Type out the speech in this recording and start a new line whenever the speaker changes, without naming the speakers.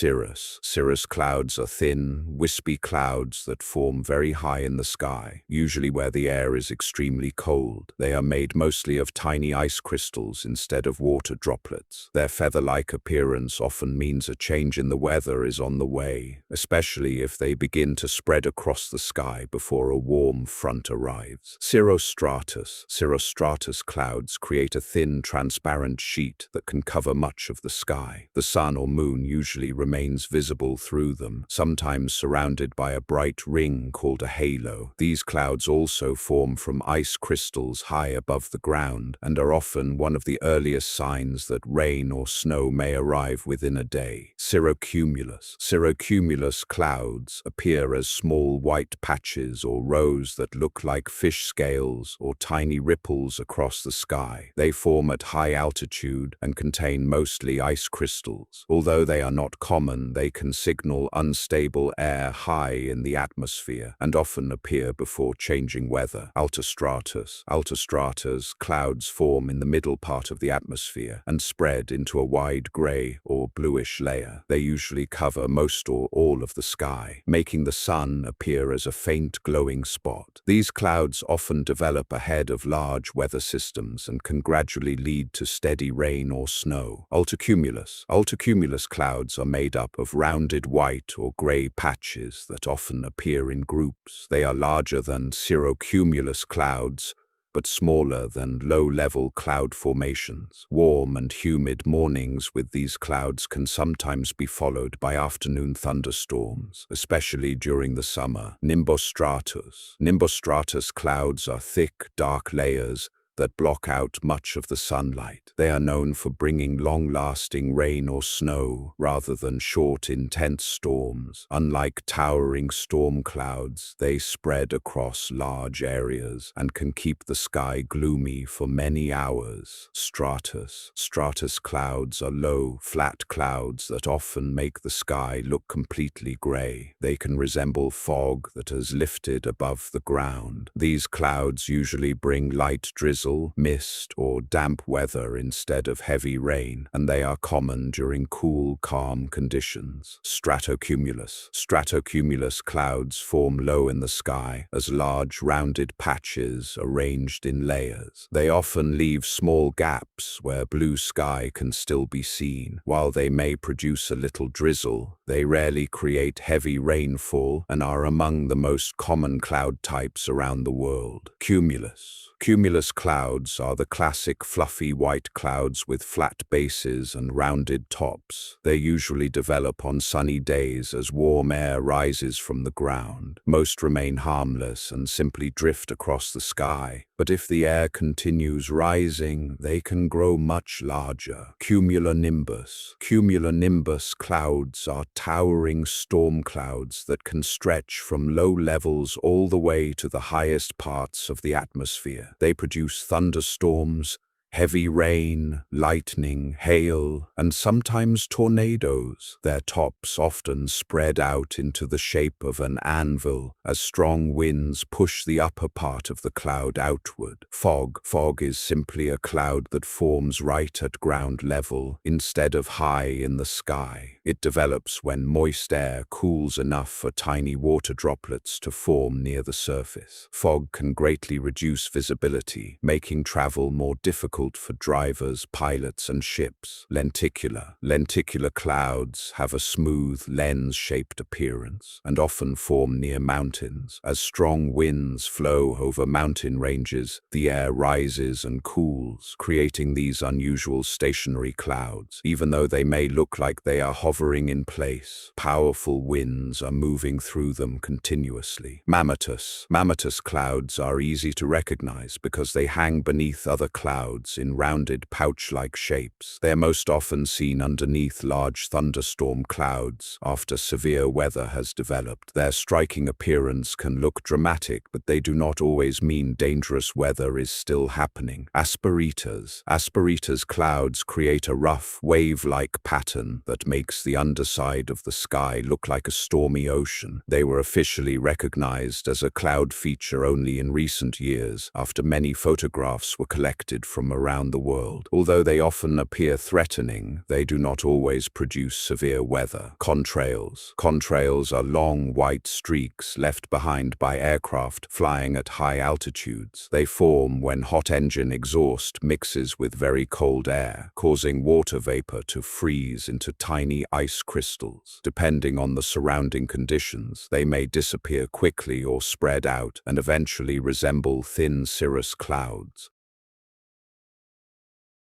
Cirrus. Cirrus clouds are thin, wispy clouds that form very high in the sky, usually where the air is extremely cold. They are made mostly of tiny ice crystals instead of water droplets. Their feather-like appearance often means a change in the weather is on the way, especially if they begin to spread across the sky before a warm front arrives. Cirrostratus. Cirrostratus clouds create a thin, transparent sheet that can cover much of the sky. The sun or moon usually remains visible through them, sometimes surrounded by a bright ring called a halo. These clouds also form from ice crystals high above the ground and are often one of the earliest signs that rain or snow may arrive within a day. Cirrocumulus. Cirrocumulus clouds appear as small white patches or rows that look like fish scales or tiny ripples across the sky. They form at high altitude and contain mostly ice crystals. Although they are not common, they can signal unstable air high in the atmosphere and often appear before changing weather. Altostratus. Altostratus clouds form in the middle part of the atmosphere and spread into a wide gray or bluish layer. They usually cover most or all of the sky, making the sun appear as a faint glowing spot. These clouds often develop ahead of large weather systems and can gradually lead to steady rain or snow. Altocumulus. Altocumulus clouds are made up of rounded white or gray patches that often appear in groups. They are larger than cirrocumulus clouds, but smaller than low-level cloud formations. Warm and humid mornings with these clouds can sometimes be followed by afternoon thunderstorms, especially during the summer. Nimbostratus. Nimbostratus clouds are thick, dark layers that block out much of the sunlight. They are known for bringing long-lasting rain or snow rather than short, intense storms. Unlike towering storm clouds, they spread across large areas and can keep the sky gloomy for many hours. Stratus. Stratus clouds are low, flat clouds that often make the sky look completely gray. They can resemble fog that has lifted above the ground. These clouds usually bring light drizzle, mist, or damp weather instead of heavy rain, and they are common during cool, calm conditions. Stratocumulus. Stratocumulus clouds form low in the sky as large, rounded patches arranged in layers. They often leave small gaps where blue sky can still be seen. While they may produce a little drizzle, they rarely create heavy rainfall and are among the most common cloud types around the world. Cumulus. Cumulus clouds are the classic fluffy white clouds with flat bases and rounded tops. They usually develop on sunny days as warm air rises from the ground. Most remain harmless and simply drift across the sky, but if the air continues rising, they can grow much larger. Cumulonimbus. Cumulonimbus clouds are towering storm clouds that can stretch from low levels all the way to the highest parts of the atmosphere. They produce thunderstorms, heavy rain, lightning, hail, and sometimes tornadoes. Their tops often spread out into the shape of an anvil as strong winds push the upper part of the cloud outward. Fog. Fog is simply a cloud that forms right at ground level instead of high in the sky. It develops when moist air cools enough for tiny water droplets to form near the surface. Fog can greatly reduce visibility, making travel more difficult for drivers, pilots, and ships. Lenticular. Lenticular clouds have a smooth, lens-shaped appearance and often form near mountains. As strong winds flow over mountain ranges, the air rises and cools, creating these unusual stationary clouds. Even though they may look like they are hovering in place, powerful winds are moving through them continuously. Mammatus. Mammatus clouds are easy to recognize because they hang beneath other clouds in rounded pouch-like shapes. They are most often seen underneath large thunderstorm clouds after severe weather has developed. Their striking appearance can look dramatic, but they do not always mean dangerous weather is still happening. Asperitas. Asperitas clouds create a rough, wave-like pattern that makes makes the underside of the sky look like a stormy ocean. They were officially recognized as a cloud feature only in recent years, after many photographs were collected from around the world. Although they often appear threatening, they do not always produce severe weather. Contrails. Contrails are long white streaks left behind by aircraft flying at high altitudes. They form when hot engine exhaust mixes with very cold air, causing water vapor to freeze into tiny ice crystals. Depending on the surrounding conditions, they may disappear quickly or spread out and eventually resemble thin cirrus clouds.